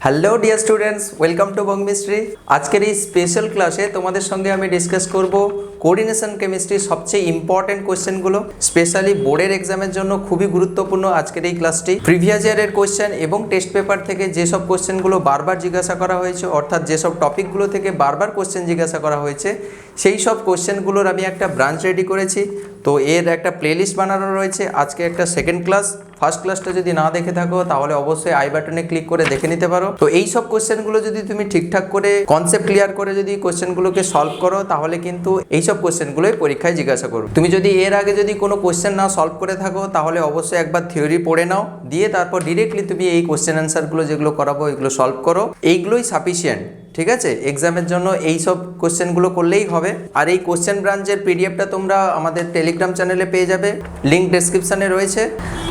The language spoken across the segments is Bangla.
Hello dear students, welcome to Bongmistry. আজকের এই স্পেশাল ক্লাসে তোমাদের সঙ্গে আমি ডিসকাস করব কোঅর্ডিনেশন কেমিস্ট্রির সবচেয়ে ইম্পর্টেন্ট কোয়েশ্চেনগুলো, স্পেশালি বোর্ডের এক্সামের জন্য খুবই গুরুত্বপূর্ণ আজকের এই ক্লাসটি। প্রিভিয়াস ইয়ারের কোয়েশ্চেন এবং টেস্ট পেপার থেকে যেসব কোয়েশ্চেনগুলো বারবার জিজ্ঞাসা করা হয়েছে, অর্থাৎ যেসব টপিকগুলো থেকে বারবার কোয়েশ্চেন জিজ্ঞাসা করা হয়েছে, সেই সব কোয়েশ্চেনগুলোর আমি একটা ব্রাঞ্চ রেডি করেছি। তো এর একটা প্লেলিস্ট বানানো রয়েছে। আজকে একটা সেকেন্ড ক্লাস, ফার্স্ট ক্লাসটা যদি না দেখে থাকো তাহলে অবশ্যই আই বাটনে ক্লিক করে দেখে নিতে পারো। তো এই সব কোশ্চেনগুলো যদি তুমি ঠিকঠাক করে কনসেপ্ট ক্লিয়ার করে যদি কোশ্চেনগুলোকে সলভ করো, তাহলে কিন্তু এই সব কোশ্চেনগুলোই পরীক্ষায় জিজ্ঞাসা করো। তুমি যদি এর আগে যদি কোনো কোশ্চেন না সলভ করে থাকো, তাহলে অবশ্যই একবার থিওরি পড়ে নাও, দিয়ে তারপর ডিরেক্টলি তুমি এই কোশ্চেন অ্যান্সারগুলো যেগুলো করাবো এগুলো সলভ করো। এইগুলোই সাফিসিয়েন্ট, ঠিক আছে? এক্সামের জন্য এই সব কোশ্চেনগুলো করলেই হবে। আর এই কোশ্চেন ব্রাঞ্চের পিডিএফটা তোমরা আমাদের টেলিগ্রাম চ্যানেলে পেয়ে যাবে, লিঙ্ক ডেসক্রিপশানে রয়েছে।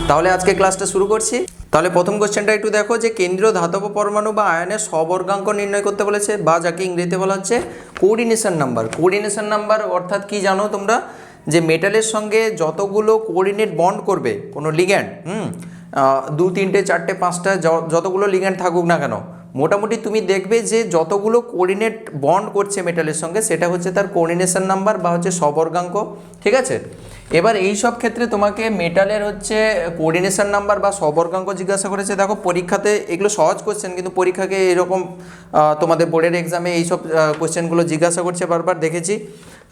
তাহলে আজকে ক্লাসটা শুরু করছি। তাহলে প্রথম কোশ্চেনটা একটু দেখো, যে কেন্দ্রীয় ধাতব পরমাণু বা আয়নের স্ববর্গাঙ্ক নির্ণয় করতে বলেছে, বা যাকে ইংরেজিতে বলা হচ্ছে কোঅর্ডিনেশন নাম্বার। কোঅর্ডিনেশন নাম্বার অর্থাৎ কি জানো তোমরা? যে মেটালের সঙ্গে যতগুলো কোঅর্ডিনেট বন্ড করবে কোনো লিগ্যান্ড, 2, 3, 4, 5টা যতগুলো লিগ্যান্ড থাকুক না কেন, মোটামুটি তুমি দেখবে যে যতগুলো কোঅর্ডিনেট বন্ড করছে মেটালের সঙ্গে, সেটা হচ্ছে তার কোঅর্ডিনেশন নাম্বার বা হচ্ছে স্ববর্গাঙ্ক, ঠিক আছে? এবার এই সব ক্ষেত্রে তোমাকে মেটালের হচ্ছে কোঅর্ডিনেশন নাম্বার বা স্ববর্গাঙ্ক জিজ্ঞাসা করেছে। দেখো পরীক্ষাতে এগুলো সহজ কোশ্চেন, কিন্তু পরীক্ষাকে এরকম তোমাদের বোর্ডের এক্সামে এইসব কোশ্চেনগুলো জিজ্ঞাসা করছে বারবার, দেখেছি।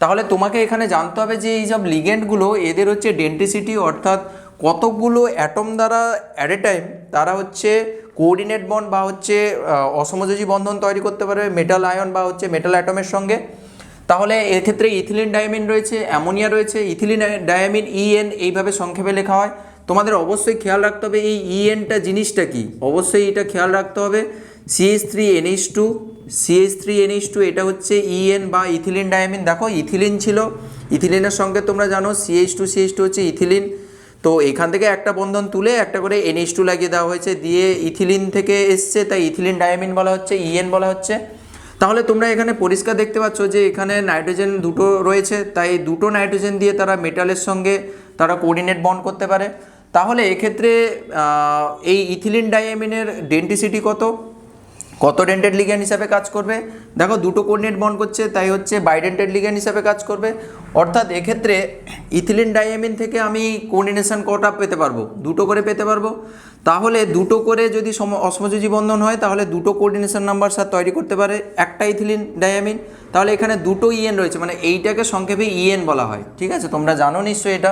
তাহলে তোমাকে এখানে জানতে হবে যে এই সব লিগ্যান্ডগুলো এদের হচ্ছে ডেন্সিটি, অর্থাৎ কতগুলো অ্যাটম দ্বারা অ্যাট এ টাইম তারা হচ্ছে কোঅর্ডিনেট বন্ড বা হচ্ছে অসমযোজী বন্ধন তৈরি করতে পারবে মেটাল আয়ন বা হচ্ছে মেটাল অ্যাটমের সঙ্গে। তাহলে এক্ষেত্রে ইথিলিন ডায়ামিন রয়েছে, অ্যামোনিয়া রয়েছে। ইথিলিন ডায়ামিন ইএন এইভাবে সংক্ষেপে লেখা হয়। তোমাদের অবশ্যই খেয়াল রাখতে হবে এই ইএনটা জিনিসটা কি, অবশ্যই এটা খেয়াল রাখতে হবে। CH3NH2, CH3NH2 এটা হচ্ছে ইএন বা ইথিলিন ডায়ামিন। দেখো ইথিলিন ছিল, ইথিলিনের সঙ্গে তোমরা জানো CH2 হচ্ছে ইথিলিন। তো এখান থেকে একটা বন্ধন তুলে একটা করে NH2 লাগিয়ে দেওয়া হয়েছে, দিয়ে ইথিলিন থেকে এসছে, তাই ইথিলিন ডায়ামিন বলা হচ্ছে, ইএন বলা হচ্ছে। তাহলে তোমরা এখানে পরিষ্কার দেখতে পাচ্ছ যে এখানে নাইট্রোজেন দুটো রয়েছে, তাই দুটো নাইট্রোজেন দিয়ে তারা মেটালের সঙ্গে তারা কোঅর্ডিনেট বন্ড করতে পারে। তাহলে এক্ষেত্রে এই ইথিলিন ডায়ামিনের ডেন্সিটি কত ডেন্টেড লিগ্যান্ড হিসাবে কাজ করবে? দেখো দুটো কোঅর্ডিনেট বন্ড করছে, তাই হচ্ছে বাইডেন্টেড লিগ্যান্ড হিসাবে কাজ করবে। অর্থাৎ এক্ষেত্রে ইথিলিন ডায়ামিন থেকে আমি কোঅর্ডিনেশন কটা পেতে পারবো? দুটো করে পেতে পারবো। তাহলে দুটো করে যদি অসমযোজী বন্ধন হয়, তাহলে দুটো কোঅর্ডিনেশন নাম্বার স্যার তৈরি করতে পারে একটা ইথিলিন ডায়ামিন। তাহলে এখানে দুটো ইএন রয়েছে, মানে এইটাকে সংক্ষেপে ইএন বলা হয়, ঠিক আছে? তোমরা জানো নিশ্চয়ই এটা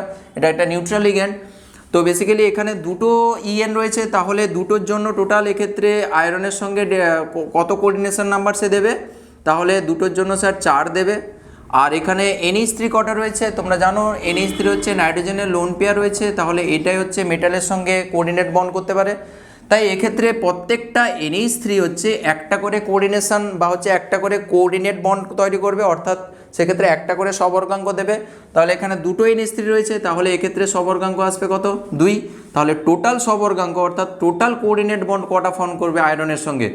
একটা নিউট্রাল লিগ্যান্ড। তো বেসিক্যালি এখানে দুটো ইএন রয়েছে, তাহলে দুটোর জন্য টোটাল এক্ষেত্রে আয়রনের সঙ্গে কত কোঅর্ডিনেশন নাম্বার সে দেবে? তাহলে দুটোর জন্য স্যার 4 দেবে। আর এখানে NH3 কটা রয়েছে তোমরা জানো, NH3 হচ্ছে নাইট্রোজেনের লোন পেয়ার রয়েছে, তাহলে এটাই হচ্ছে মেটালের সঙ্গে কোঅর্ডিনেট বন্ড করতে পারে। তাই এক্ষেত্রে প্রত্যেকটা NH3 হচ্ছে একটা করে কোঅর্ডিনেশন বা হচ্ছে একটা করে কোঅর্ডিনেট বন্ড তৈরি করবে, অর্থাৎ সেক্ষেত্রে একটা করে স্ববর্গাঙ্ক দেবে। তাহলে এখানে দুটো NH3 রয়েছে, তাহলে এক্ষেত্রে স্ববর্গাঙ্ক আসবে কত? 2। তাহলে টোটাল স্ববর্গাঙ্ক অর্থাৎ টোটাল কোঅর্ডিনেট বন্ড কটা ফর্ম করবে আয়রনের সঙ্গে?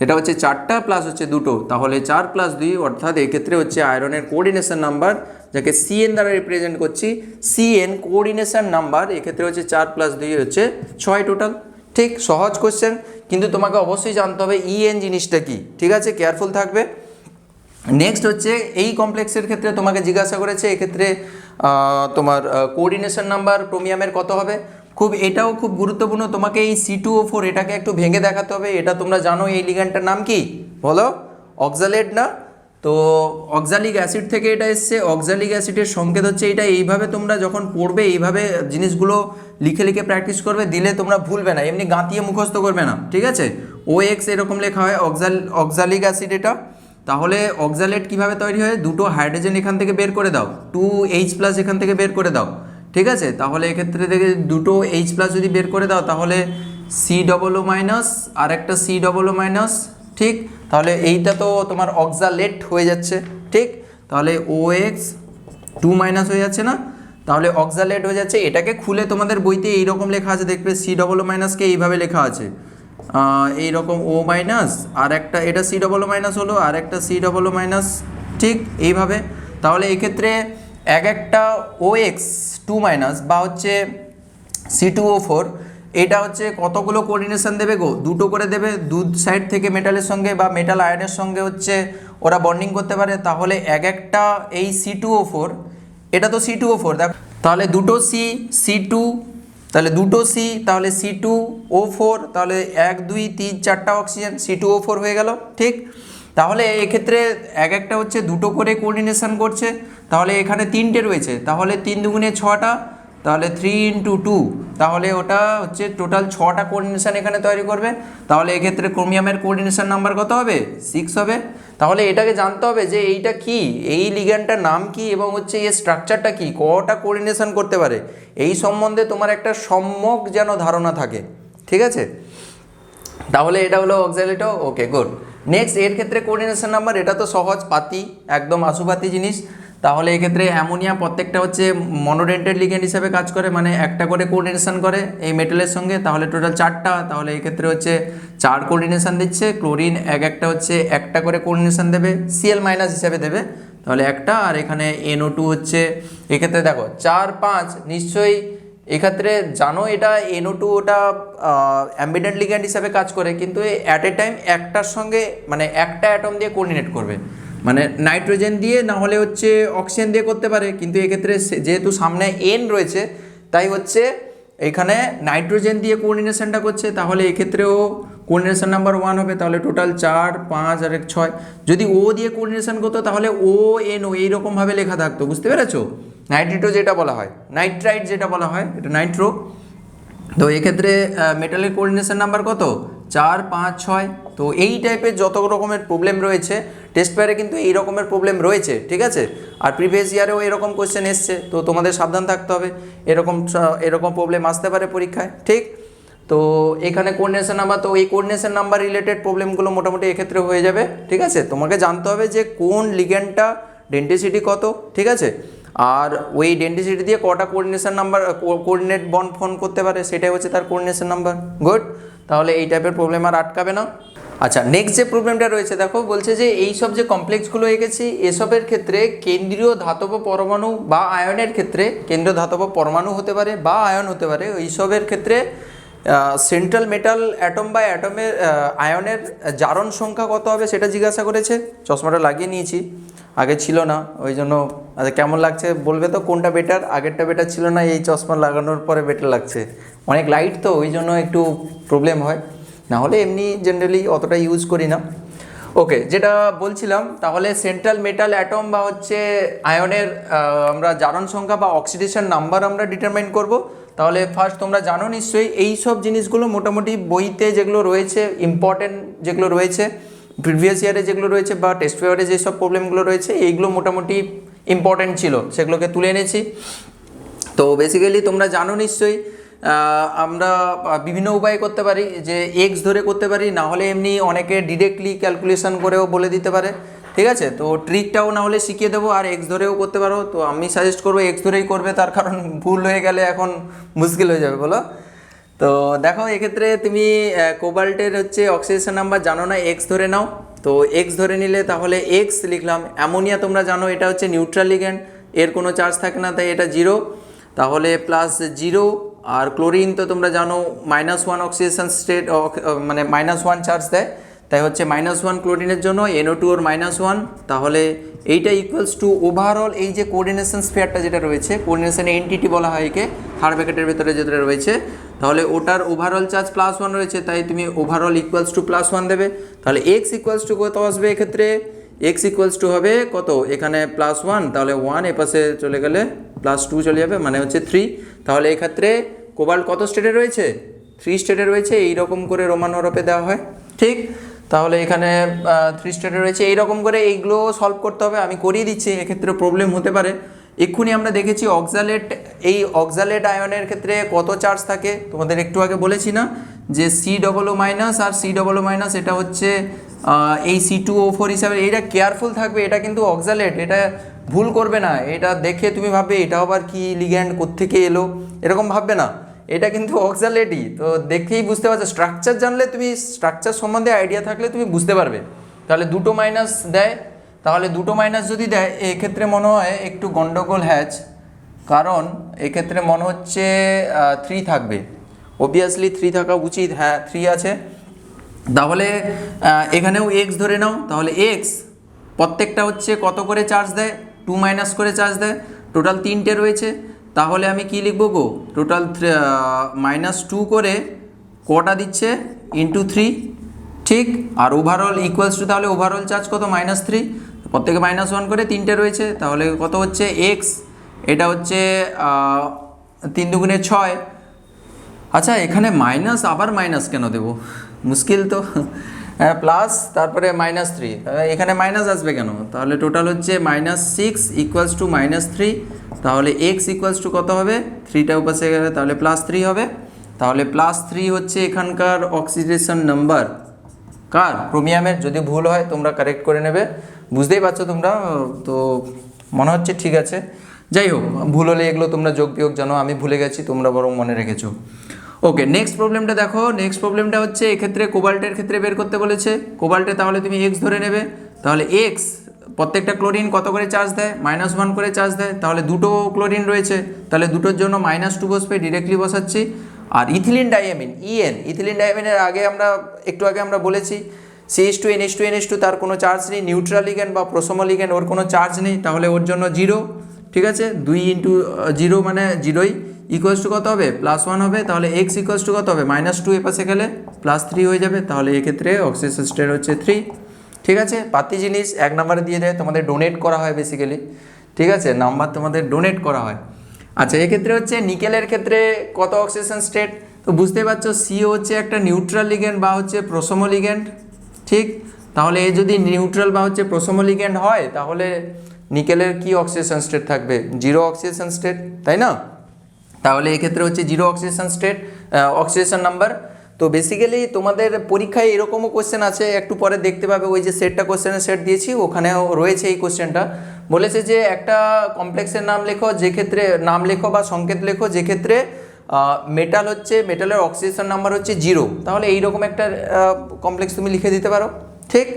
এটা হচ্ছে 4টা প্লাস হচ্ছে 2টো, তাহলে 4 + 2, অর্থাৎ এক্ষেত্রে হচ্ছে আয়রনের কোঅর্ডিনেশন নাম্বার, যাকে CN দ্বারা রিপ্রেজেন্ট করছি, CN কোঅর্ডিনেশন নাম্বার এক্ষেত্রে হচ্ছে 4 + 2 হচ্ছে 6 টোটাল। ঠিক, সহজ কোশ্চেন, কিন্তু তোমাকে অবশ্যই জানতে হবে ইএন জিনিসটা কি, ঠিক আছে? কেয়ারফুল থাকবে। নেক্সট হচ্ছে এই কমপ্লেক্সের ক্ষেত্রে তোমাকে জিজ্ঞাসা করেছে এক্ষেত্রে তোমার কোঅর্ডিনেশন নাম্বার ক্রোমিয়ামের কত হবে? এটাও খুব গুরুত্বপূর্ণ। তোমাকে এই C2O4 এটাকে একটু ভেঙে দেখাতে হবে। এটা তোমরা জানো এই লিগ্যান্ডটার নাম কি বলো? অক্সালেট না? তো অক্সালিক অ্যাসিড থেকে এটা এসছে। অক্সালিক অ্যাসিডের সংকেত হচ্ছে এটা। এইভাবে তোমরা যখন পড়বে এইভাবে জিনিসগুলো লিখে লিখে প্র্যাকটিস করবে, দিলে তোমরা ভুলবে না, এমনি গাঁতিয়ে মুখস্থ করবে না, ঠিক আছে? OX এরকম লেখা হয়, অক্সালিক অ্যাসিড এটা। তাহলে অক্সালেট কিভাবে তৈরি হয়? দুটো হাইড্রোজেন এখান থেকে বের করে দাও, 2H+ এখান থেকে বের করে দাও, ঠিক আছে? তাহলে এক্ষেত্রে থেকে দুটো H+ যদি বের করে দাও, তাহলে C+- আর একটা C+-, ঠিক? তাহলে এইটা তো তোমার অক্সালেট হয়ে যাচ্ছে, ঠিক? তাহলে OX 2- হয়ে যাচ্ছে না? তাহলে অক্সালেট হয়ে যাচ্ছে। এটাকে খুলে তোমাদের বইতে এইরকম লেখা আছে, দেখবে C+- কে এইভাবে লেখা আছে, এইরকম O-, আর একটা এটা C+- হলো, আর একটা C+-, ঠিক এইভাবে। তাহলে এক্ষেত্রে একটা OX 2- বা হচ্ছে C2O4 এটা হচ্ছে কতগুলো কোঅর্ডিনেশন দেবে গো, দুটো করে দেবে, দু সাইড থেকে মেটালের সঙ্গে বা মেটাল আয়নের সঙ্গে হচ্ছে ওরা বন্ডিং করতে পারে। তাহলে এক একটা এই C2O4, এটা তো C2O4 দেখ, তাহলে দুটো C2, তাহলে দুটো C, তাহলে C2O4, তাহলে 1 2 3 4টা অক্সিজেন C2O4 হয়ে গেল। ঠিক, তাহলে এক্ষেত্রে এক একটা হচ্ছে দুটো করে কোঅর্ডিনেশন করছে, তাহলে এখানে 3টে রয়েছে, তাহলে 3 দুগুণে 6টা, তাহলে 3 × 2, তাহলে ওটা হচ্ছে টোটাল 6টা কোঅর্ডিনেশন এখানে তৈরি করবে। তাহলে এক্ষেত্রে ক্রোমিয়ামের কোঅর্ডিনেশন নাম্বার কত হবে? 6 হবে। তাহলে এটাকে জানতে হবে যে এইটা কি, এই লিগ্যান্ডটার নাম কি এবং হচ্ছে এর স্ট্রাকচারটা কি, কটা কোঅর্ডিনেশন করতে পারে, এই সম্বন্ধে তোমার একটা সম্যক যেন ধারণা থাকে। ঠিক আছে, তাহলে এটা হলো অক্সালেটো। ওকে, গুড। নেক্সট, এর ক্ষেত্রে কোঅর্ডিনেশন নাম্বার, এটা তো সহজ, পাতি, একদম আশুপাতি জিনিস। তাহলে এক্ষেত্রে অ্যামোনিয়া প্রত্যেকটা হচ্ছে মনোডেন্টেড লিগ্যান্ড হিসাবে কাজ করে, মানে একটা করে কোঅর্ডিনেশন করে এই মেটালের সঙ্গে, তাহলে টোটাল 4টা, তাহলে এক্ষেত্রে হচ্ছে 4 কোঅর্ডিনেশন দিচ্ছে। ক্লোরিন এক একটা হচ্ছে একটা করে কোঅর্ডিনেশন দেবে, Cl- হিসাবে দেবে, তাহলে একটা। আর এখানে NO2 হচ্ছে এক্ষেত্রে দেখো 4 5, নিশ্চয়ই এক্ষেত্রে জানো এটা NO2 ওটা অ্যাম্বিডেন্ট লিগ্যান্ড হিসাবে কাজ করে, কিন্তু অ্যাট এ টাইম একটার সঙ্গে মানে একটা অ্যাটম দিয়ে কোঅর্ডিনেট করবে, মানে নাইট্রোজেন দিয়ে না হলে হচ্ছে অক্সিজেন দিয়ে করতে পারে, কিন্তু এক্ষেত্রে যেহেতু সামনে N রয়েছে তাই হচ্ছে এখানে নাইট্রোজেন দিয়ে কোঅর্ডিনেশনটা করছে, তাহলে এক্ষেত্রেও কোঅর্ডিনেশন নাম্বার 1 হবে। তাহলে টোটাল 4 5 আর 1 6। যদি ও দিয়ে কোঅর্ডিনেশন করতো তাহলে ONO এইরকমভাবে লেখা থাকতো, বুঝতে পেরেছো? নাইট্রিটো যেটা বলা হয়, নাইট্রাইট যেটা বলা হয়, এটা নাইট্রো। তো এক্ষেত্রে মেটালের কোঅর্ডিনেশন নাম্বার কত? 4 5 6। তো এই টাইপের যত রকমের প্রবলেম রয়েছে টেস্ট পেয়ারে কিন্তু এই রকমের প্রবলেম রয়েছে। ঠিক আছে, আর প্রিভিয়াস ইয়ারেও এরকম কোয়েশ্চেন এসছে, তো তোমাদের সাবধান থাকতে হবে, এরকম প্রবলেম আসতে পারে পরীক্ষায়। ঠিক, তো এখানে কোঅর্ডিনেশন নাম্বার, তো এই কোঅর্ডিনেশন নাম্বার রিলেটেড প্রবলেমগুলো মোটামুটি এক্ষেত্রে হয়ে যাবে। ঠিক আছে, তোমাকে জানতে হবে যে কোন লিগ্যান্ডটা ডেন্সিটি কত। ঠিক আছে, আর ওই ডেন্সিটি দিয়ে কটা coordination number coordinate bond form করতে পারে, সেটাই হচ্ছে তার কোঅর্ডিনেশন নাম্বার। গুড, তাহলে এই টাইপের প্রবলেম আর আটকাবে না। আচ্ছা, নেক্সট যে প্রবলেমটা রয়েছে দেখো, বলছে যে এই সব যে কমপ্লেক্সগুলো এঁকেছি এসবের ক্ষেত্রে কেন্দ্রীয় ধাতব পরমাণু বা আয়নের ক্ষেত্রে কেন্দ্রীয় ধাতব পরমাণু হতে পারে বা আয়ন হতে পারে, এইসবের ক্ষেত্রে সেন্ট্রাল মেটাল অ্যাটম বা অ্যাটমের আয়নের জারণ সংখ্যা কত হবে সেটা জিজ্ঞাসা করেছে। চশমাটা লাগিয়ে নিয়েছি, আগে ছিল না, ওই জন্য কেমন লাগছে বলবে তো, কোনটা বেটার, আগেরটা বেটার ছিল না এই চশমা লাগানোর পরে বেটার লাগছে? অনেক লাইট তো ওই জন্য একটু প্রবলেম হয়, না হলে এমনি জেনারেলি অতটা ইউজ করি না। ওকে, যেটা বলছিলাম, তাহলে সেন্ট্রাল মেটাল অ্যাটম বা হচ্ছে আয়নের আমরা জারণ সংখ্যা বা অক্সিডেশন নাম্বার আমরা ডিটারমাইন করব। তাহলে ফার্স্ট তোমরা জানো নিশ্চয়ই এই সব জিনিসগুলো মোটামুটি বইতে যেগুলো রয়েছে ইম্পর্টেন্ট যেগুলো রয়েছে প্রিভিয়াস ইয়ারে যেগুলো রয়েছে বা টেস্ট পেপারে যেসব প্রবলেমগুলো রয়েছে এইগুলো মোটামুটি ইম্পর্টেন্ট ছিল, সেগুলোকে তুলে এনেছি। তো বেসিক্যালি তোমরা জানো নিশ্চয়ই আমরা বিভিন্ন উপায়ে করতে পারি, যে এক্স ধরে করতে পারি, না হলে এমনি অনেকে ডিরেক্টলি ক্যালকুলেশন করেও বলে দিতে পারে। ঠিক আছে, তো ট্রিকটাও না হলে শিখিয়ে দেবো, আর এক্স ধরেও করতে পারো। তো আমি সাজেস্ট করবো এক্স ধরেই করবে, তার কারণ ভুল হয়ে গেলে এখন মুশকিল হয়ে যাবে, বলো। তো দেখো এক্ষেত্রে তুমি কোবাল্টের হচ্ছে অক্সিডেশন নাম্বার জানো না, এক্স ধরে নাও। তো এক্স ধরে নিলে তাহলে এক্স লিখলাম। অ্যামোনিয়া তোমরা জানো এটা হচ্ছে নিউট্রাল লিগ্যান্ড, এর কোনো চার্জ থাকে না, তাই এটা 0, তাহলে +0। আর ক্লোরিন তো তোমরা জানো -1 অক্সিডেশন স্টেট, মানে -1 চার্জ দেয়, তাই হচ্ছে -1 ক্লোরিনের জন্য NO2 ওর -1। তাহলে এইটা ইকুয়ালস টু ওভারঅল এই যে কোঅর্ডিনেশন স্ফিয়ারটা যেটা রয়েছে, কোঅর্ডিনেশন এন্টিটি বলা হয় একে, থার্ড ব্র্যাকেটের ভেতরে যেটা রয়েছে, তাহলে ওটার ওভারঅল চার্জ +1 রয়েছে, তাই তুমি ওভারঅল ইকুয়ালস টু +1 দেবে। তাহলে এক্স ইকুয়ালস টু কত আসবে এক্ষেত্রে? এক্স ইকুয়ালস টু হবে কত, এখানে +1, তাহলে 1 এপাশে চলে গেলে +2 চলে যাবে, মানে হচ্ছে 3। তাহলে এক্ষেত্রে কোবাল্ট কত স্টেটে রয়েছে? 3 স্টেটে রয়েছে, এইরকম করে রোমান হরফে দেওয়া হয়। ঠিক, তাহলে এখানে 3 স্টেটে রয়েছে, এইরকম করে এইগুলো সলভ করতে হবে, আমি করিয়ে দিচ্ছি, এক্ষেত্রে প্রবলেম হতে পারে। এক্ষুনি আমরা দেখেছি অক্সালেট, এই অক্সালেট আয়নের ক্ষেত্রে কত চার্জ থাকে তোমাদের একটু আগে বলেছি না, যে C++ আর C++, এটা হচ্ছে এই C2O4 হিসাবে, এইটা কেয়ারফুল থাকবে, এটা কিন্তু অক্সালেট, এটা ভুল করবে না, এটা দেখে তুমি ভাববে এটা আবার কি লিগ্যান্ড কোত্থেকে এলো, এরকম ভাববে না, এটা কিন্তু অক্সালেটই। তো দেখেই বুঝতে পারছো, স্ট্রাকচার জানলে তুমি, স্ট্রাকচার সম্বন্ধে আইডিয়া থাকলে তুমি বুঝতে পারবে। তাহলে 2 মাইনাস দেয়, তাহলে 2 মাইনাস যদি দেয় এক্ষেত্রে মনে হয় একটু গন্ডগোল হ্যাচ, কারণ এক্ষেত্রে মনে হচ্ছে 3 থাকবে, অবভিয়াসলি 3 থাকা উচিত, হ্যাঁ 3 আছে। তাহলে এখানেও এক্স ধরে নাও, তাহলে এক্স প্রত্যেকটা হচ্ছে কত করে চার্জ দেয়, 2 মাইনাস করে চার্জ দেয়, টোটাল 3টে রয়েছে। তাহলে আমি কি লিখবো গো, টোটাল -2 করে কটা দিচ্ছে ইন্টু 3, ঠিক। আর ওভারঅল ইকুয়ালস টু, তাহলে ওভারঅল চার্জ কত, -3, প্রত্যেকে -1 করে 3টে রয়েছে, তাহলে কত হচ্ছে এক্স, এটা হচ্ছে 3 দুগুণে 6। আচ্ছা এখানে মাইনাস, আবার মাইনাস কেন দেবো, মুশকিল তো। হ্যাঁ প্লাস তারপরে -3, এখানে মাইনাস আসবে কেন, তাহলে টোটাল হচ্ছে -6 ইকুয়ালস টু -3, তাহলে এক্স ইকুয়ালস টু কত হবে, 3টা উপাসে গেলে তাহলে +3 হবে। তাহলে +3 হচ্ছে এখানকার অক্সিডেশন নাম্বার কার, ক্রোমিয়ামের। যদি ভুল হয় তোমরা কারেক্ট করে নেবে, বুঝতেই পারছো তোমরা, তো মনে হচ্ছে ঠিক আছে। যাই হোক, ভুল হলে এগুলো তোমরা যোগ বিয়োগ জানো, আমি ভুলে গেছি, তোমরা বরং মনে রেখেছো। ওকে, নেক্সট প্রবলেমটা দেখো। নেক্সট প্রবলেমটা হচ্ছে এক্ষেত্রে কোবাল্টের ক্ষেত্রে বের করতে বলেছে। কোবাল্টে তাহলে তুমি এক্স ধরে নেবে, তাহলে এক্স প্রত্যেকটা ক্লোরিন কত করে চার্জ দেয়, -1 করে চার্জ দেয়, তাহলে দুটো ক্লোরিন রয়েছে, তাহলে দুটোর জন্য -2 বসবে, ডিরেক্টলি বসাচ্ছি। আর ইথিলিন ডাইয়ামিন, ইথিলিন ডাইয়ামিনের একটু আগে আমরা বলেছি CH2 NH2 NH2 তার কোনো চার্জ নেই, নিউট্রাল লিগ্যান্ড বা প্রোসমো লিগ্যান্ড ওর কোনো চার্জ নেই, তাহলে ওর জন্য 0, ঠিক আছে। 2 ইন্টু 0 মানে 0ই, ইকুয়ালস টু কত হবে, +1 হবে, তাহলে এক্স ইকুয়ালস টু কত হবে, -2 এপাশে গেলে +3 হয়ে যাবে, তাহলে এক্ষেত্রে অক্সিজেন স্টেট হচ্ছে 3, ঠিক আছে। পাতি জিনিস 1 নম্বরে দিয়ে দেয়, তোমাদের ডোনেট করা হয় বেসিক্যালি, ঠিক আছে, নাম্বার তোমাদের ডোনেট করা হয়। আচ্ছা এক্ষেত্রে হচ্ছে নিকেলের ক্ষেত্রে কত অক্সিজেন স্টেট, তো বুঝতে পারছো সিও হচ্ছে একটা নিউট্রাল লিগ্যান্ড বা হচ্ছে প্রোসমো লিগ্যান্ড, ঠিক। তাহলে এই যদি নিউট্রাল বা হচ্ছে প্রোসমো লিগ্যান্ড হয়, তাহলে নিকেলের কি অক্সিজেশন স্টেট থাকবে, 0 অক্সিজেশন স্টেট, তাই না। তাহলে এক্ষেত্রে হচ্ছে 0 অক্সিজেশন স্টেট, অক্সিজেশন নাম্বার। তো বেসিক্যালি তোমাদের পরীক্ষায় এরকমও কোশ্চেন আছে, একটু পরে দেখতে পাবে, ওই যে সেটটা কোশ্চেনের সেট দিয়েছি ওখানেও রয়েছে এই কোশ্চেনটা। বলেছে যে একটা কমপ্লেক্সের নাম লেখো, যে ক্ষেত্রে নাম লেখো বা সংকেত লেখো যে ক্ষেত্রে মেটাল হচ্ছে, মেটালের অক্সিজেশন নাম্বার হচ্ছে 0, তাহলে এইরকম একটা কমপ্লেক্স তুমি লিখে দিতে পারো, ঠিক।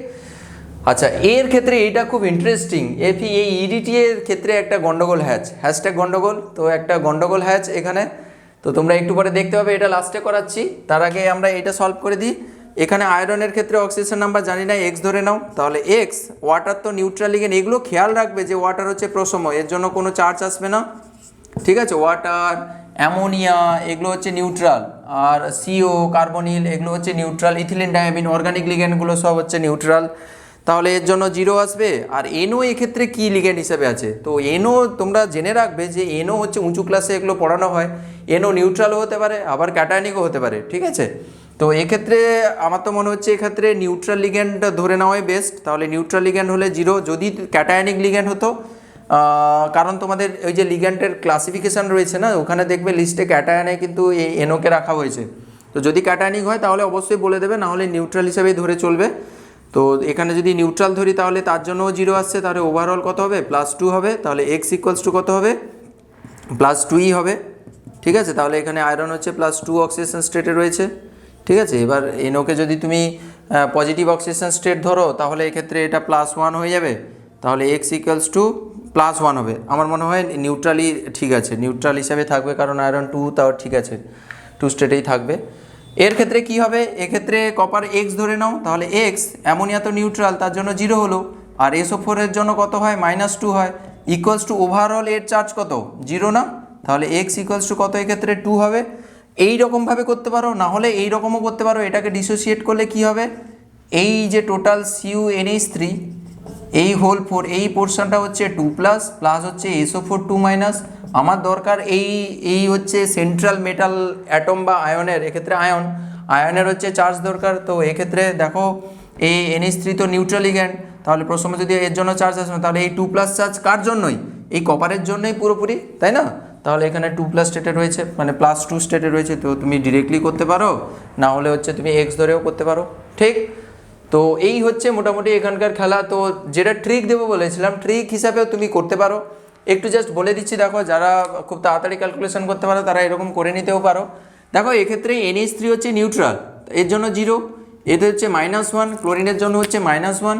আচ্ছা এর ক্ষেত্রে এইটা খুব ইন্টারেস্টিং, এই ইডিটি এর ক্ষেত্রে একটা গন্ডগোল হ্যাশট্যাগ গন্ডগোল, তো একটা গন্ডগোল এখানে, তো তোমরা একটু পরে দেখতে পাবে, এটা লাস্টে করাচ্ছি, তার আগে আমরা এটা সলভ করে দিই। এখানে আয়রনের ক্ষেত্রে অক্সিজেশন নাম্বার জানি না, এক্স ধরে নাও, তাহলে এক্স, ওয়াটার তো নিউট্রাল লিগ্যান্ড, এগুলো খেয়াল রাখবে যে ওয়াটার হচ্ছে প্রোসমো, এর জন্য কোনো চার্জ আসবে না, ঠিক আছে। ওয়াটার, অ্যামোনিয়া এগুলো হচ্ছে নিউট্রাল, আর সিও কার্বনিল এগুলো হচ্ছে নিউট্রাল, ইথিলিন ডায়ামিন অর্গানিক লিগ্যান্ডগুলো সব হচ্ছে নিউট্রাল, তাহলে এর জন্য 0 আসবে। আর এনও এক্ষেত্রে কি লিগ্যান্ড হিসেবে আছে, তো এনও তোমরা জেনে রাখবে যে এনও হচ্ছে উঁচু ক্লাসে এগুলো পড়ানো হয়, এনও নিউট্রালও হতে পারে আবার ক্যাটায়নিকও হতে পারে, ঠিক আছে। তো এক্ষেত্রে আমার তো মনে হচ্ছে এক্ষেত্রে নিউট্রাল লিগ্যান্ড ধরে নেওয়াই বেস্ট, তাহলে নিউট্রাল লিগ্যান্ড হলে 0, যদি ক্যাটায়নিক লিগ্যান্ড হতো, কারণ তোমাদের ওই যে লিগ্যান্ডের ক্লাসিফিকেশান রয়েছে না, ওখানে দেখবে লিস্টে ক্যাটায়নে কিন্তু এই এনওকে রাখা হয়েছে, তো যদি ক্যাটায়নিক হয় তাহলে অবশ্যই বলে দেবে, নাহলে নিউট্রাল হিসেবেই ধরে চলবে। তো এখানে যদি নিউট্রাল ধরি তাহলে তার জন্যও 0 আসছে, তাহলে ওভারঅল কত হবে, +2 হবে, তাহলে এক্স ইকুয়ালস টু কত হবে, +2ই হবে, ঠিক আছে। তাহলে এখানে আয়রন হচ্ছে +2 অক্সিজেশন স্টেটে রয়েছে, ঠিক আছে। এবার এনওকে যদি তুমি পজিটিভ অক্সিজেশন স্টেট ধরো, তাহলে এক্ষেত্রে এটা +1 হয়ে যাবে, তাহলে এক্স ইকুয়ালস টু +1 হবে। আমার মনে হয় নিউট্রালই ঠিক আছে, নিউট্রাল হিসাবে থাকবে, কারণ আয়রন 2 তাও ঠিক আছে, 2 স্টেটেই থাকবে। এর ক্ষেত্রে কি হবে, এক্ষেত্রে কপার এক্স ধরে নাও, তাহলে এক্স, অ্যামোনিয়া তো নিউট্রাল তার জন্য 0 হলো, আর SO4 এর জন্য কত হয়, -2 হয়, ইকুয়ালস টু ওভারঅল এর চার্জ কত, 0 না, তাহলে এক্স ইকুয়ালস টু কত, এক্ষেত্রে 2 হবে। এই রকমভাবে করতে পারো, না হলে এই রকমও করতে পারো, এটাকে ডিসোসিয়েট করলে কি হবে, এই যে টোটাল CuNH3 এই হোল 4 এই পোর্শনটা হচ্ছে 2+, প্লাস হচ্ছে SO4 2-, আমার দরকার এই হচ্ছে সেন্ট্রাল মেটাল অ্যাটম বা আয়নের, এক্ষেত্রে আয়নের হচ্ছে চার্জ দরকার। তো এক্ষেত্রে দেখো এই NH3 তো নিউট্রাল লিগ্যান্ড, তাহলে প্রথমে যদি এর জন্য চার্জ আসবে, তাহলে এই 2+ চার্জ কার জন্যই, এই কপারের জন্যই পুরোপুরি, তাই না। তাহলে এখানে 2+ স্টেটে রয়েছে, মানে +2 স্টেটে রয়েছে, তো তুমি ডিরেক্টলি করতে পারো, না হলে হচ্ছে তুমি এক্স ধরেও করতে পারো, ঠিক। তো এই হচ্ছে মোটামুটি এখানকার খেলা। তো যেটা ট্রিক দেবো বলেছিলাম, ট্রিক হিসাবেও তুমি করতে পারো, একটু জাস্ট বলে দিচ্ছি, দেখো যারা খুব তাড়াতাড়ি ক্যালকুলেশন করতে পারো তারা এরকম করে নিতেও পারো। দেখো এক্ষেত্রে NH3 হচ্ছে নিউট্রাল, এর জন্য 0, এতে হচ্ছে -1, ক্লোরিনের জন্য হচ্ছে -1,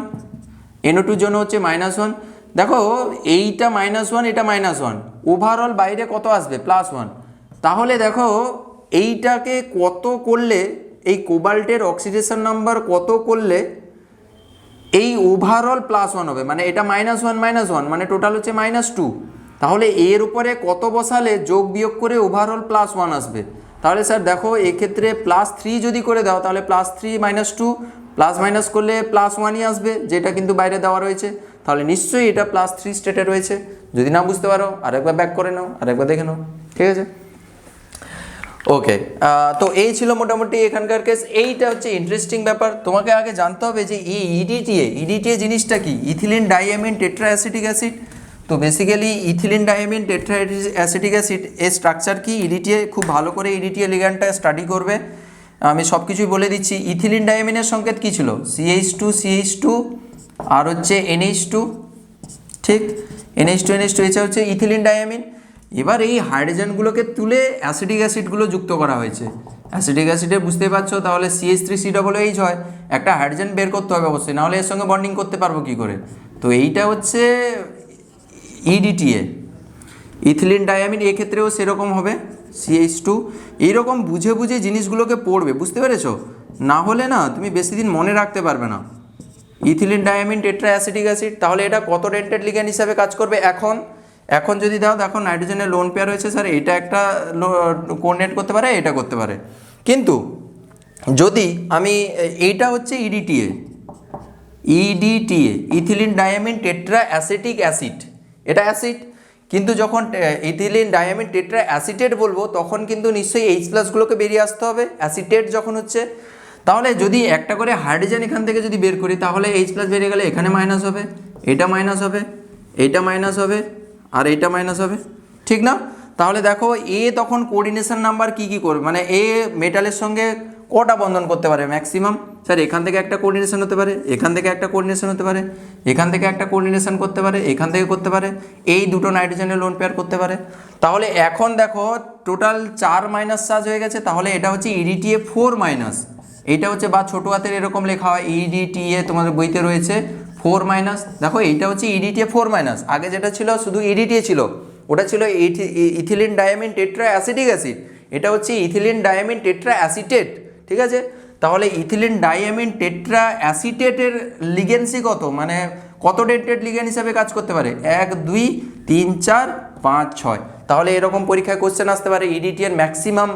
NO2 জন্য হচ্ছে -1। দেখো এইটা -1, এটা -1, ওভারঅল বাইরে কত আসবে, +1, তাহলে দেখো এইটাকে কত করলে, এই কোবাল্টের অক্সিডেশন নাম্বার কত করলে এই ওভারঅল +1 হবে, মানে এটা -1 মানে টোটাল হচ্ছে -2। তাহলে এর উপরে কত বসালে যোগ বিয়োগ করে ওভারঅল +1 আসবে? তাহলে স্যার দেখো এক্ষেত্রে +3 যদি করে দাও তাহলে +3 -2 প্লাস মাইনাস করলে +1ই আসবে, যেটা কিন্তু বাইরে দেওয়া রয়েছে। তাহলে নিশ্চয়ই এটা +3 স্টেটে রয়েছে। যদি না বুঝতে পারো আরেকবার ব্যাক করে নাও, আরেকবার দেখে নাও, ঠিক আছে? ওকে, তো এই ছিল মোটামুটি এখানকার কেস। এইটা হচ্ছে ইন্টারেস্টিং ব্যাপার, তোমাকে আগে জানতে হবে যে এই ইডিটিএ জিনিসটা কি, ethylene diamine tetra acetic acid. তো basically ethylene diamine tetra acetic acid এর স্ট্রাকচার কি, ইডিটিএ খুব ভালো করে ইডিটিএ লিগ্যান্ডটা স্টাডি করবে। আমি সব কিছুই বলে দিচ্ছি। ইথিলিন ডাইঅ্যামিনের সংকেত কী ছিল? CH2 আর হচ্ছে NH2, ঠিক, NH2 এটা হচ্ছে ইথিলিন ডাইঅ্যামিন। এবার এই হাইড্রোজেনগুলোকে তুলে অ্যাসিডিক অ্যাসিডগুলো যুক্ত করা হয়েছে। অ্যাসিডিক অ্যাসিডে বুঝতেই পারছো, তাহলে CH3COOH হয়, একটা হাইড্রোজেন বের করতে হবে অবশ্যই, নাহলে এর সঙ্গে বন্ডিং করতে পারবো কী করে? তো এইটা হচ্ছে ইডিটিএ, ইথিলিন ডাইঅ্যামিন। এক্ষেত্রেও সেরকম হবে CH2। এইরকম বুঝে বুঝে জিনিসগুলোকে পড়বে, বুঝতে পেরেছো? না হলে না তুমি বেশি দিন মনে রাখতে পারবে না। Ethylene diamine tetra acetic acid, তাহলে এটা কত ডেন্টেড লিগ্যান্ড হিসাবে কাজ করবে? এখন যদি দাও, দেখো নাইট্রোজেনের লোন পেয়ার রয়েছে, স্যার এটা একটা কোঅর্ডিনেট করতে পারে, এটা করতে পারে। কিন্তু যদি আমি এইটা হচ্ছে EDTA, ethylene diamine tetra acetic acid, এটা অ্যাসিড। কিন্তু যখন ইথিলিন ডাইঅ্যামিন টেট্রা অ্যাসিটেট বলবো তখন কিন্তু নিশ্চয়ই H+গুলোকে বেরিয়ে আসতে হবে, অ্যাসিটেট যখন হচ্ছে। তাহলে যদি একটা করে হাইড্রোজেন এখান থেকে যদি বের করি, তাহলে H+ বেরিয়ে গেলে এখানে মাইনাস হবে, এটা মাইনাস হবে, এটা মাইনাস হবে, আর এটা মাইনাস হবে, ঠিক না? তাহলে দেখো এ তখন কোঅর্ডিনেশন নাম্বার কি করবে, মানে এ মেটালের সঙ্গে কটা বন্ধন করতে পারে ম্যাক্সিমাম? স্যার এখান থেকে একটা কোঅর্ডিনেশন হতে পারে, এখান থেকে একটা কোঅর্ডিনেশন হতে পারে, এখান থেকে একটা কোঅর্ডিনেশন করতে পারে, এখান থেকে করতে পারে, এই দুটো নাইট্রোজেনের লোন পেয়ার করতে পারে। তাহলে এখন দেখো টোটাল 4 মাইনাস চার্জ হয়ে গেছে। তাহলে এটা হচ্ছে ইডিটিএ 4-। এইটা হচ্ছে বা ছোটো হাতের এরকম লেখা হয় ইডিটিএ, তোমাদের বইতে রয়েছে 4-। দেখো এইটা হচ্ছে ইডিটিএ 4-। আগে যেটা ছিল শুধু ইডিটিএ ছিল, ওটা ছিল ethylene diamine tetra acetic acid, এটা হচ্ছে ইথিলিন ডাইঅ্যামিন টেট্রা অ্যাসিটেট, ঠিক আছে? তাহলে ইথিলিন ডাইঅ্যামিন টেট্রা অ্যাসিটেটের লিগেন্সি কত, মানে কত ডেন্টেড লিগেন্ড হিসাবে কাজ করতে পারে? 1 2 3 4 5 6। তাহলে এরকম পরীক্ষায় কোশ্চেন আসতে পারে ইডিটিএর ম্যাক্সিমাম